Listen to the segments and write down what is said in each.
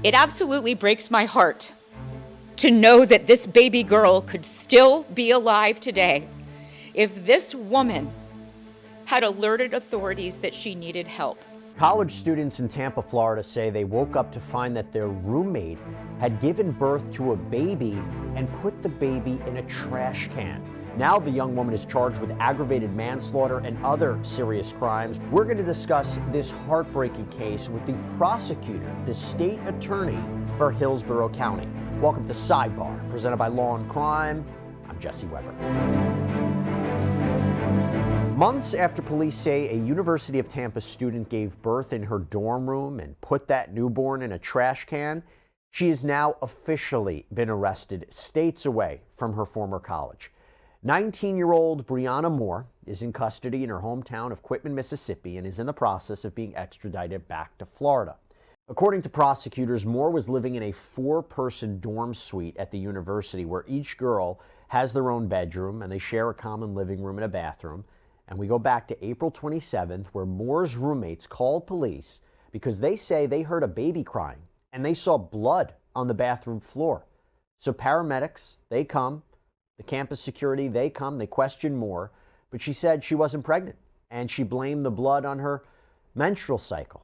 It absolutely breaks my heart to know that this baby girl could still be alive today if this woman had alerted authorities that she needed help. College students in Tampa, Florida say they woke up to find that their roommate had given birth to a baby and put the baby in a trash can. Now the young woman is charged with aggravated manslaughter and other serious crimes. We're going to discuss this heartbreaking case with the prosecutor, the state attorney for Hillsborough County. Welcome to Sidebar, presented by Law&Crime. I'm Jesse Weber. Months after police say a University of Tampa student gave birth in her dorm room and put that newborn in a trash can, she has now officially been arrested states away from her former college. 19-year-old Brianna Moore is in custody in her hometown of Quitman, Mississippi, and is in the process of being extradited back to Florida. According to prosecutors, Moore was living in a 4-person dorm suite at the university where each girl has their own bedroom and they share a common living room and a bathroom. And we go back to April 27th, where Moore's roommates called police because they say they heard a baby crying and they saw blood on the bathroom floor. So paramedics, they come. The campus security, they come, they question Moore, but she said she wasn't pregnant, and she blamed the blood on her menstrual cycle.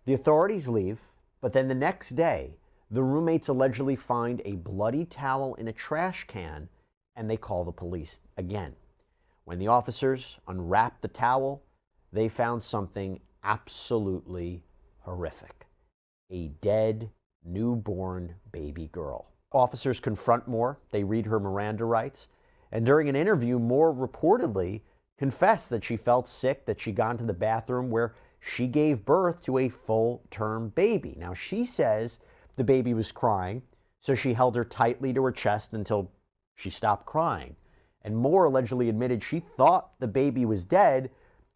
The authorities leave, but then the next day, the roommates allegedly find a bloody towel in a trash can, and they call the police again. When the officers unwrapped the towel, they found something absolutely horrific: a dead, newborn baby girl. Officers confront Moore. They read her Miranda rights. And during an interview, Moore reportedly confessed that she felt sick, that she'd gone to the bathroom where she gave birth to a full-term baby. Now, she says the baby was crying, so she held her tightly to her chest until she stopped crying. And Moore allegedly admitted she thought the baby was dead,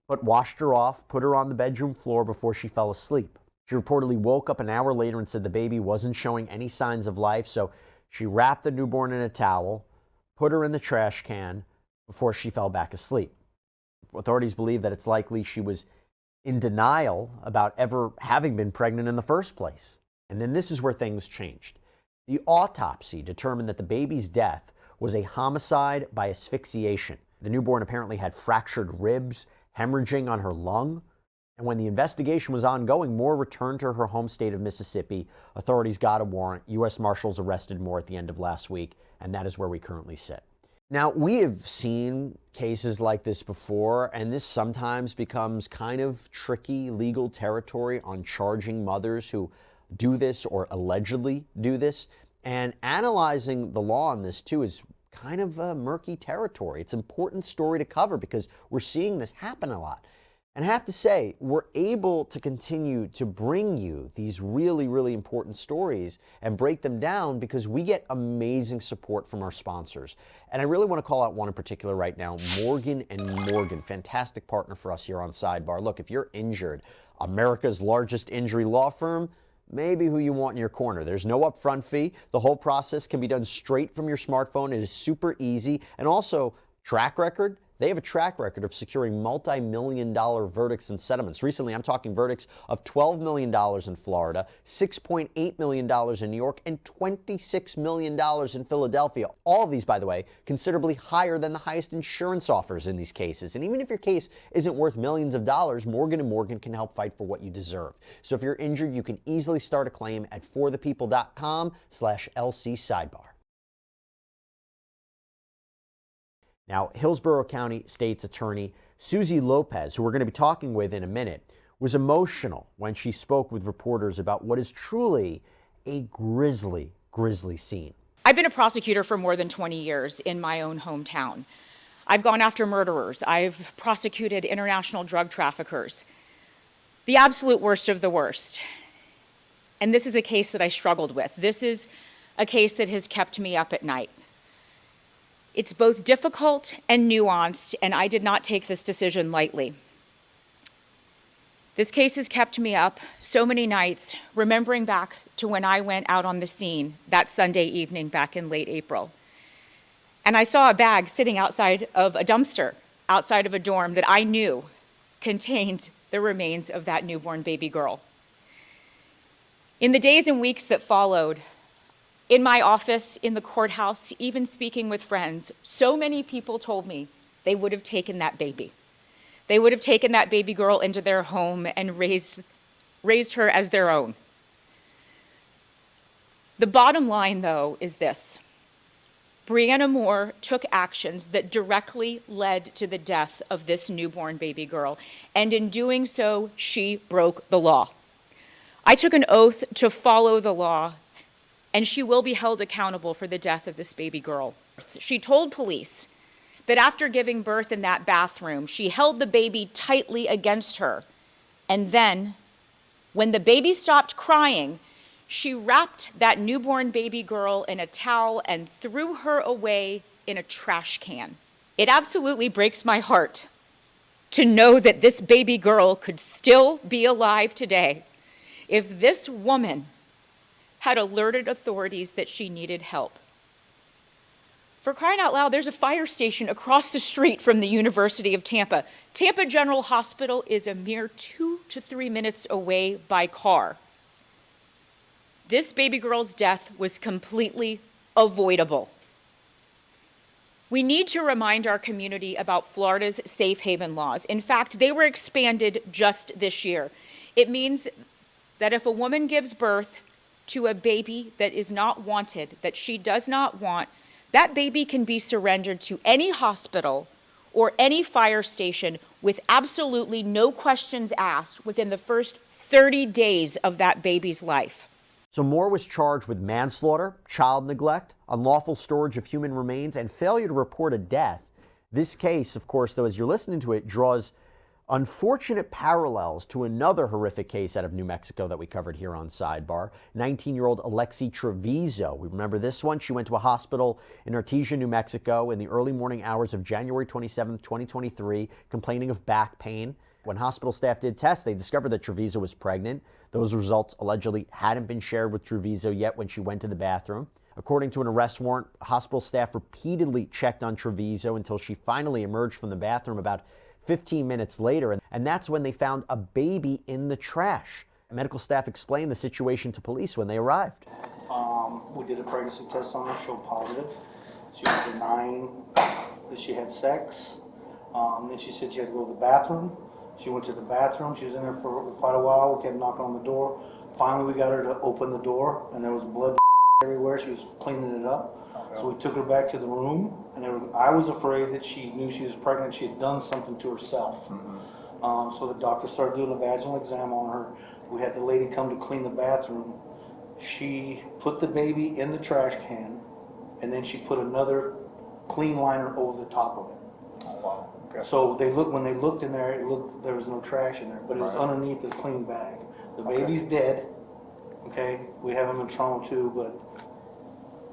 but washed her off, put her on the bedroom floor before she fell asleep. She reportedly woke up an hour later and said the baby wasn't showing any signs of life, so she wrapped the newborn in a towel, put her in the trash can before she fell back asleep. Authorities believe that it's likely she was in denial about ever having been pregnant in the first place. And then this is where things changed. The autopsy determined that the baby's death was a homicide by asphyxiation. The newborn apparently had fractured ribs, hemorrhaging on her lung. And when the investigation was ongoing, Moore returned to her home state of Mississippi. Authorities got a warrant. U.S. Marshals arrested Moore at the end of last week, and that is where we currently sit. Now, we have seen cases like this before, and this sometimes becomes kind of tricky legal territory on charging mothers who do this or allegedly do this. And analyzing the law on this, too, is kind of a murky territory. It's an important story to cover because we're seeing this happen a lot. And I have to say, we're able to continue to bring you these really, really important stories and break them down because we get amazing support from our sponsors. And I really want to call out one in particular right now, Morgan & Morgan, fantastic partner for us here on Sidebar. Look, if you're injured, America's largest injury law firm, maybe who you want in your corner. There's no upfront fee. The whole process can be done straight from your smartphone. It is super easy. And also, track record. They have a track record of securing multi-million-dollar verdicts and settlements. Recently, I'm talking verdicts of $12 million in Florida, $6.8 million in New York, and $26 million in Philadelphia. All of these, by the way, considerably higher than the highest insurance offers in these cases. And even if your case isn't worth millions of dollars, Morgan & Morgan can help fight for what you deserve. So if you're injured, you can easily start a claim at forthepeople.com/LC Sidebar. Now, Hillsborough County State's Attorney Suzy Lopez, who we're going to be talking with in a minute, was emotional when she spoke with reporters about what is truly a grisly, grisly scene. I've been a prosecutor for more than 20 years in my own hometown. I've gone after murderers. I've prosecuted international drug traffickers. The absolute worst of the worst. And this is a case that I struggled with. This is a case that has kept me up at night. It's both difficult and nuanced, and I did not take this decision lightly. This case has kept me up so many nights, remembering back to when I went out on the scene that Sunday evening back in late April. And I saw a bag sitting outside of a dumpster, outside of a dorm that I knew contained the remains of that newborn baby girl. In the days and weeks that followed, in my office, in the courthouse, even speaking with friends, so many people told me they would have taken that baby. They would have taken that baby girl into their home and raised her as their own. The bottom line, though, is this. Brianna Moore took actions that directly led to the death of this newborn baby girl, and in doing so, she broke the law. I took an oath to follow the law, and she will be held accountable for the death of this baby girl. She told police that after giving birth in that bathroom, she held the baby tightly against her, and then, when the baby stopped crying, she wrapped that newborn baby girl in a towel and threw her away in a trash can. It absolutely breaks my heart to know that this baby girl could still be alive today if this woman had alerted authorities that she needed help. For crying out loud, there's a fire station across the street from the University of Tampa. Tampa General Hospital is a mere 2 to 3 minutes away by car. This baby girl's death was completely avoidable. We need to remind our community about Florida's safe haven laws. In fact, they were expanded just this year. It means that if a woman gives birth to a baby that is not wanted, that she does not want, that baby can be surrendered to any hospital or any fire station with absolutely no questions asked within the first 30 days of that baby's life. So Moore was charged with manslaughter, child neglect, unlawful storage of human remains, and failure to report a death. This case, of course, though, as you're listening to it, draws unfortunate parallels to another horrific case out of New Mexico that we covered here on Sidebar. 19-year-old Alyssa Trevizo. We remember this one. She went to a hospital in Artesia, New Mexico in the early morning hours of January 27, 2023, complaining of back pain. When hospital staff did tests, they discovered that Trevizo was pregnant. Those results allegedly hadn't been shared with Trevizo yet when she went to the bathroom. According to an arrest warrant, hospital staff repeatedly checked on Trevizo until she finally emerged from the bathroom about 15 minutes later, and that's when they found a baby in the trash. Medical staff explained the situation to police when they arrived. We did a pregnancy test on her, showed positive. She was denying that she had sex. Then she said she had to go to the bathroom. She went to the bathroom. She was in there for quite a while. We kept knocking on the door. Finally, we got her to open the door, and there was blood everywhere. She was cleaning it up. So we took her back to the room, and I was afraid that she knew she was pregnant. She had done something to herself. So the doctor started doing a vaginal exam on her. We had the lady come to clean the bathroom. She put the baby in the trash can, and then she put another clean liner over the top of it. Oh, wow. Okay. So when they looked in there, there was no trash in there, but it was underneath the clean bag. The baby's dead. Okay, we have him in trauma too, but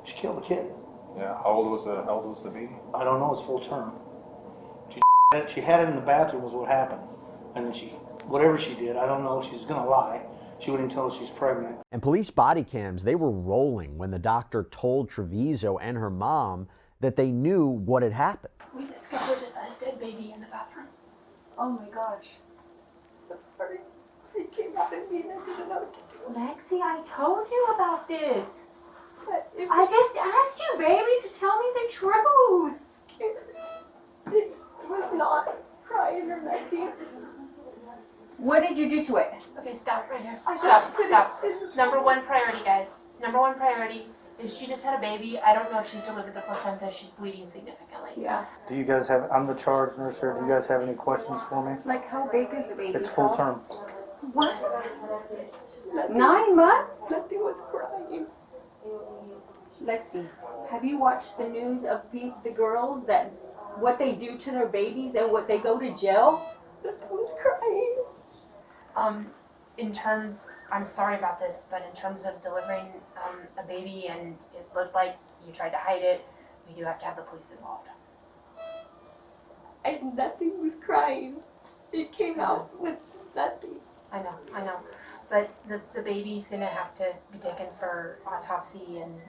she killed the kid. Yeah. How old was the baby? I don't know. It's full term. She had it in the bathroom was what happened, and then whatever she did, I don't know. She's gonna lie. She wouldn't tell us she's pregnant. And police body cams, they were rolling when the doctor told Trevizo and her mom that they knew what had happened. We discovered a dead baby in the bathroom. Oh my gosh. I'm sorry. It came out of me and I didn't know what to do. Lexi, I told you about this. But it I just asked you, baby, to tell me the truth. scary. It was not crying or nothing. What did you do to it? Okay, stop right here. I Stop, just put stop. it in the Number one priority, guys. Number one priority is she just had a baby. I don't know if she's delivered the placenta. She's bleeding significantly. Yeah. Do you guys have? I'm the charge nurse here. Do you guys have any questions for me? Like, how big is the baby? It's full term. What? nothing, 9 months? nothing was crying. Lexi, have you watched the news of the girls that what they do to their babies and what they go to jail? Nothing was crying. In terms, I'm sorry about this, but in terms of delivering a baby and it looked like you tried to hide it, we do have to have the police involved. And nothing was crying. It came out with nothing. I know. But the baby's gonna have to be taken for autopsy and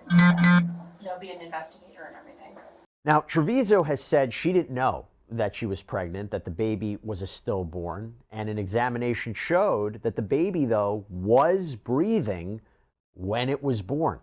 there'll be an investigator and everything. Now, Trevizo has said she didn't know that she was pregnant, that the baby was a stillborn, and an examination showed that the baby, though, was breathing when it was born.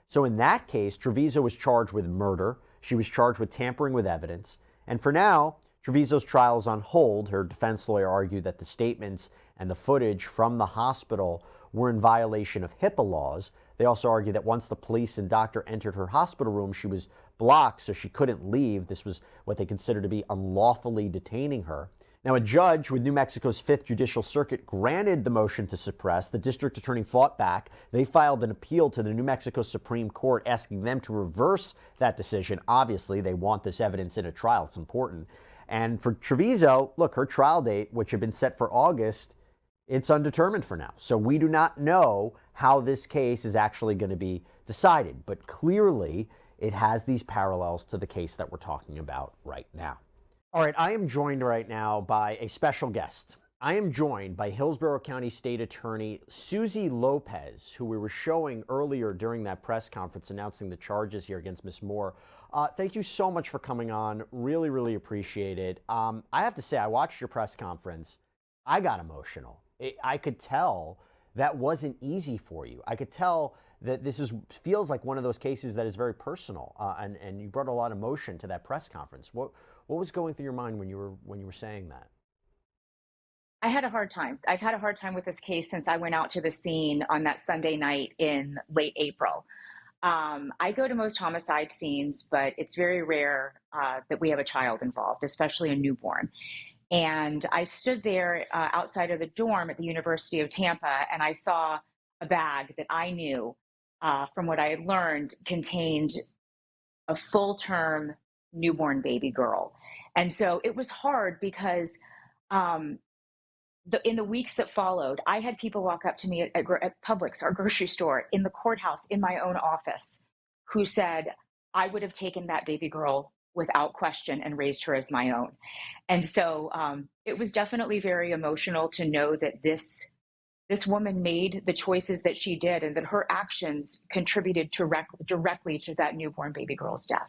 So in that case, Trevizo was charged with murder. She was charged with tampering with evidence. And for now, Trevizo's trial is on hold. Her defense lawyer argued that the statements and the footage from the hospital were in violation of HIPAA laws. They also argued that once the police and doctor entered her hospital room, she was blocked, so she couldn't leave. This was what they considered to be unlawfully detaining her. Now, a judge with New Mexico's 5th Judicial Circuit granted the motion to suppress. The district attorney fought back. They filed an appeal to the New Mexico Supreme Court asking them to reverse that decision. Obviously, they want this evidence in a trial. It's important. And for Trevizo, look, her trial date, which had been set for August, it's undetermined for now. So we do not know how this case is actually going to be decided. But clearly, it has these parallels to the case that we're talking about right now. All right, I am joined right now by a special guest. I am joined by Hillsborough County State Attorney Suzy Lopez, who we were showing earlier during that press conference announcing the charges here against Ms. Moore. Thank you so much for coming on. Really, really appreciate it. I have to say, I watched your press conference. I got emotional. I could tell that wasn't easy for you. I could tell that feels like one of those cases that is very personal, and you brought a lot of emotion to that press conference. What was going through your mind when you were saying that? I had a hard time. I've had a hard time with this case since I went out to the scene on that Sunday night in late April. I go to most homicide scenes, but it's very rare that we have a child involved, especially a newborn. And I stood there outside of the dorm at the University of Tampa, and I saw a bag that I knew, from what I had learned, contained a full-term newborn baby girl. And so it was hard because in the weeks that followed, I had people walk up to me at Publix, our grocery store, in the courthouse, in my own office, who said, I would have taken that baby girl without question and raised her as my own. And so it was definitely very emotional to know that this woman made the choices that she did and that her actions contributed directly to that newborn baby girl's death.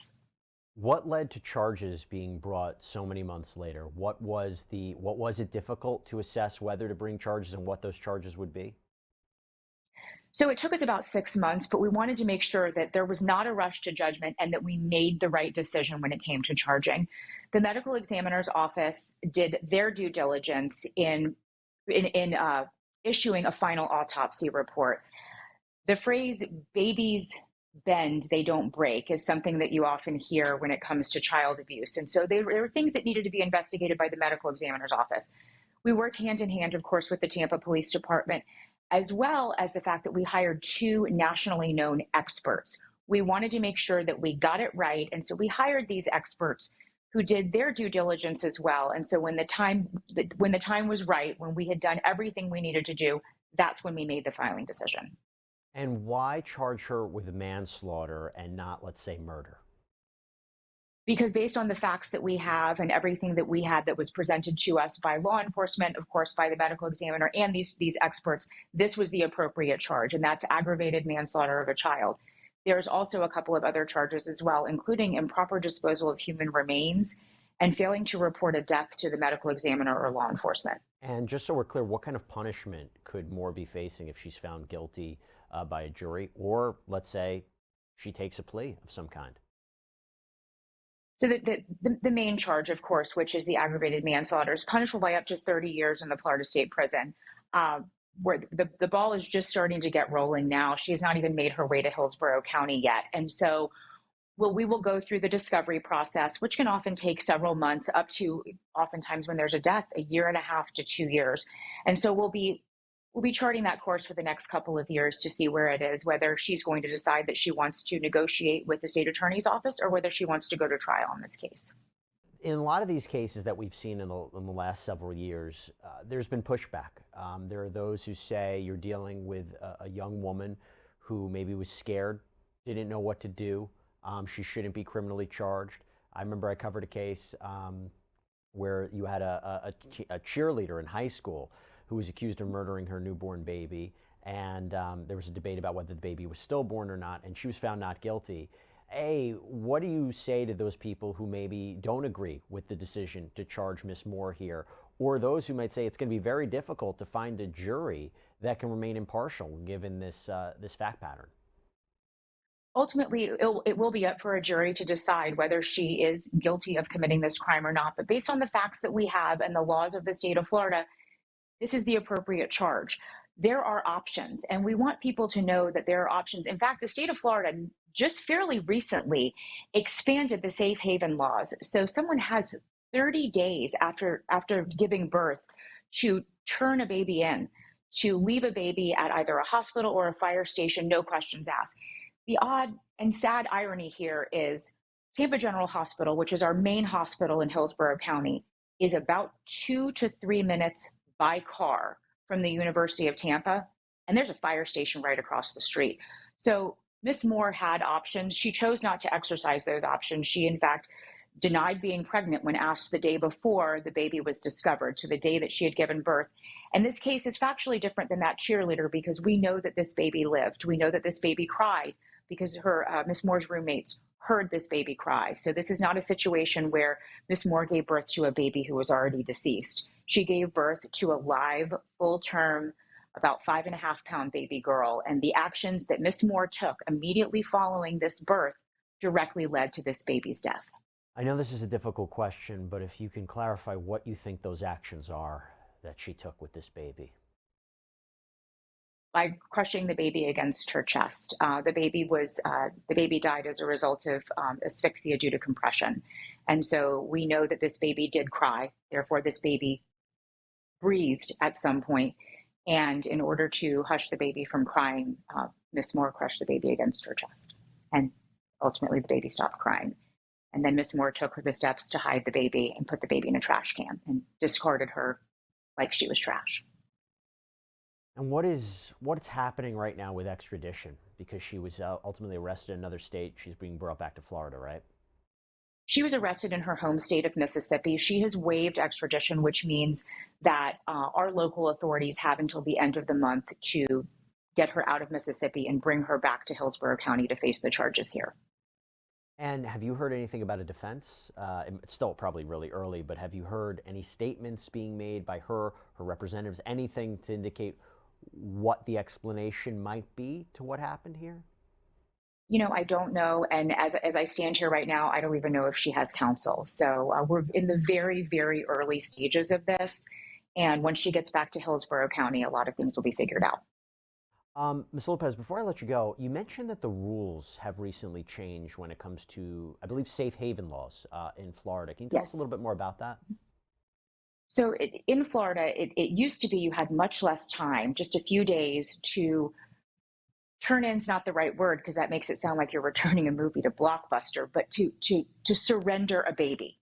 What led to charges being brought so many months later? What was it difficult to assess whether to bring charges and what those charges would be? So it took us about 6 months, but we wanted to make sure that there was not a rush to judgment and that we made the right decision when it came to charging. The medical examiner's office did their due diligence in issuing a final autopsy report. The phrase "babies bend, they don't break" is something that you often hear when it comes to child abuse. And so there were things that needed to be investigated by the medical examiner's office. We worked hand in hand, of course, with the Tampa Police Department, as well as the fact that we hired 2 nationally known experts. We wanted to make sure that we got it right. And so we hired these experts who did their due diligence as well. And so when the time was right, when we had done everything we needed to do, that's when we made the filing decision. And why charge her with manslaughter and not, let's say, murder? Because based on the facts that we have and everything that we had that was presented to us by law enforcement, of course, by the medical examiner and these experts, this was the appropriate charge, and that's aggravated manslaughter of a child. There's also a couple of other charges as well, including improper disposal of human remains and failing to report a death to the medical examiner or law enforcement. And just so we're clear, what kind of punishment could Moore be facing if she's found guilty by a jury, or let's say she takes a plea of some kind? So the main charge, of course, which is the aggravated manslaughter, is punishable by up to 30 years in the Florida State Prison, where the ball is just starting to get rolling now. She has not even made her way to Hillsborough County yet. And so we will go through the discovery process, which can often take several months, up to oftentimes when there's a death, 1.5 to 2 years. And so we'll be charting that course for the next couple of years to see where it is, whether she's going to decide that she wants to negotiate with the state attorney's office or whether she wants to go to trial in this case. In a lot of these cases that we've seen in the last several years, there's been pushback. There are those who say you're dealing with a young woman who maybe was scared, didn't know what to do. She shouldn't be criminally charged. I remember I covered a case where you had a cheerleader in high school who was accused of murdering her newborn baby. And there was a debate about whether the baby was stillborn or not, and she was found not guilty. What do you say to those people who maybe don't agree with the decision to charge Miss Moore here, or those who might say it's going to be very difficult to find a jury that can remain impartial given this fact pattern? Ultimately, it will be up for a jury to decide whether she is guilty of committing this crime or not. But based on the facts that we have and the laws of the state of Florida, this is the appropriate charge. There are options, and we want people to know that there are options. In fact, the state of Florida just fairly recently expanded the safe haven laws. So someone has 30 days after giving birth to turn a baby in, to leave a baby at either a hospital or a fire station, no questions asked. The odd and sad irony here is Tampa General Hospital, which is our main hospital in Hillsborough County, is about 2 to 3 minutes by car from the University of Tampa, and there's a fire station right across the street. So Miss Moore had options. She chose not to exercise those options. She, in fact, denied being pregnant when asked the day before the baby was discovered, to the day that she had given birth. And this case is factually different than that cheerleader because we know that this baby lived. We know that this baby cried because her Miss Moore's roommates heard this baby cry. So this is not a situation where Miss Moore gave birth to a baby who was already deceased. She gave birth to a live, full-term, about 5.5-pound baby girl. And the actions that Miss Moore took immediately following this birth directly led to this baby's death. I know this is a difficult question, but if you can clarify what you think those actions are that she took with this baby. By crushing the baby against her chest. The baby died as a result of asphyxia due to compression. And so we know that this baby did cry. Therefore, this baby breathed at some point. And in order to hush the baby from crying, Miss Moore crushed the baby against her chest. And ultimately, the baby stopped crying. And then Miss Moore took the steps to hide the baby and put the baby in a trash can and discarded her like she was trash. And what's happening right now with extradition? Because she was ultimately arrested in another state. She's being brought back to Florida, right? She was arrested in her home state of Mississippi. She has waived extradition, which means that our local authorities have until the end of the month to get her out of Mississippi and bring her back to Hillsborough County to face the charges here. And have you heard anything about a defense? It's still probably really early, but have you heard any statements being made by her representatives, anything to indicate what the explanation might be to what happened here? You know, I don't know. And as I stand here right now, I don't even know if she has counsel. So we're in the very, very early stages of this. And when she gets back to Hillsborough County, a lot of things will be figured out. Ms. Lopez, before I let you go, you mentioned that the rules have recently changed when it comes to, I believe, safe haven laws in Florida. Can you tell us a little bit more about that? So in Florida, it used to be you had much less time, just a few days to turn in's not the right word because that makes it sound like you're returning a movie to Blockbuster, but to surrender a baby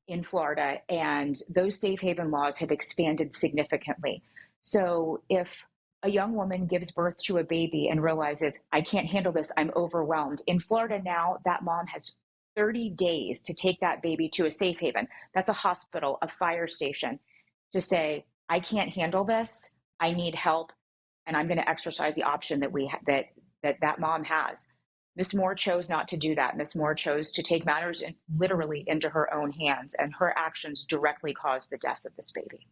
in Florida. And those safe haven laws have expanded significantly. So if a young woman gives birth to a baby and realizes, I can't handle this, I'm overwhelmed. In Florida now, that mom has 30 days to take that baby to a safe haven. That's a hospital, a fire station, to say, I can't handle this, I need help, and I'm going to exercise the option that mom has. Miss Moore chose not to do that. Miss Moore chose to take matters literally into her own hands, and her actions directly caused the death of this baby.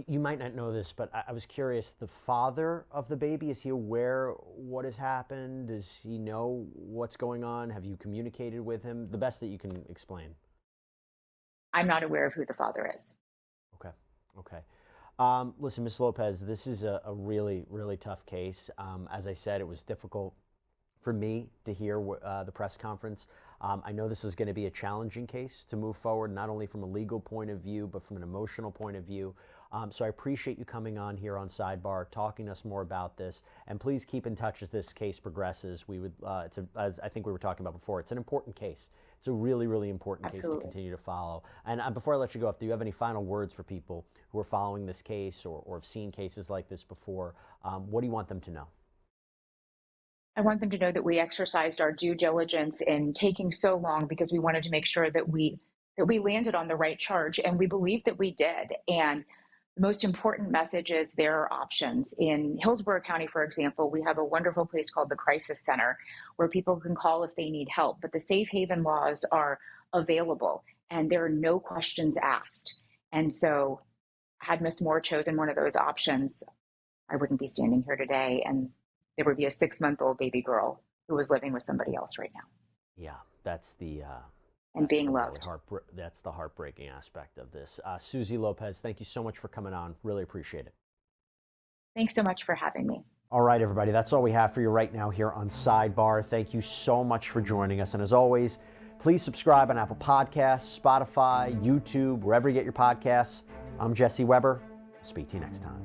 You might not know this, but I was curious, the father of the baby, is he aware what has happened? Does he know what's going on? Have you communicated with him? The best that you can explain. I'm not aware of who the father is. Okay. Listen, Ms. Lopez, this is a really, really tough case. As I said, it was difficult for me to hear the press conference. I know this is going to be a challenging case to move forward, not only from a legal point of view, but from an emotional point of view. So I appreciate you coming on here on Sidebar, talking to us more about this. And please keep in touch as this case progresses. We would, as I think we were talking about before, it's an important case. It's a really, really important case to continue to follow. And before I let you go, do you have any final words for people who are following this case or have seen cases like this before? What do you want them to know? I want them to know that we exercised our due diligence in taking so long because we wanted to make sure that we landed on the right charge, and we believe that we did. And The most important message is there are options. In Hillsborough County, for example, we have a wonderful place called the Crisis Center where people can call if they need help, but the safe haven laws are available and there are no questions asked. And so had Miss Moore chosen one of those options, I wouldn't be standing here today, and there would be a 6-month-old baby girl who was living with somebody else right now. Yeah, that's the and being loved. That's the heartbreaking aspect of this. Suzy Lopez, thank you so much for coming on. Really appreciate it. Thanks so much for having me. All right, everybody, that's all we have for you right now here on Sidebar. Thank you so much for joining us. And as always, please subscribe on Apple Podcasts, Spotify, YouTube, wherever you get your podcasts. I'm Jesse Weber. Speak to you next time.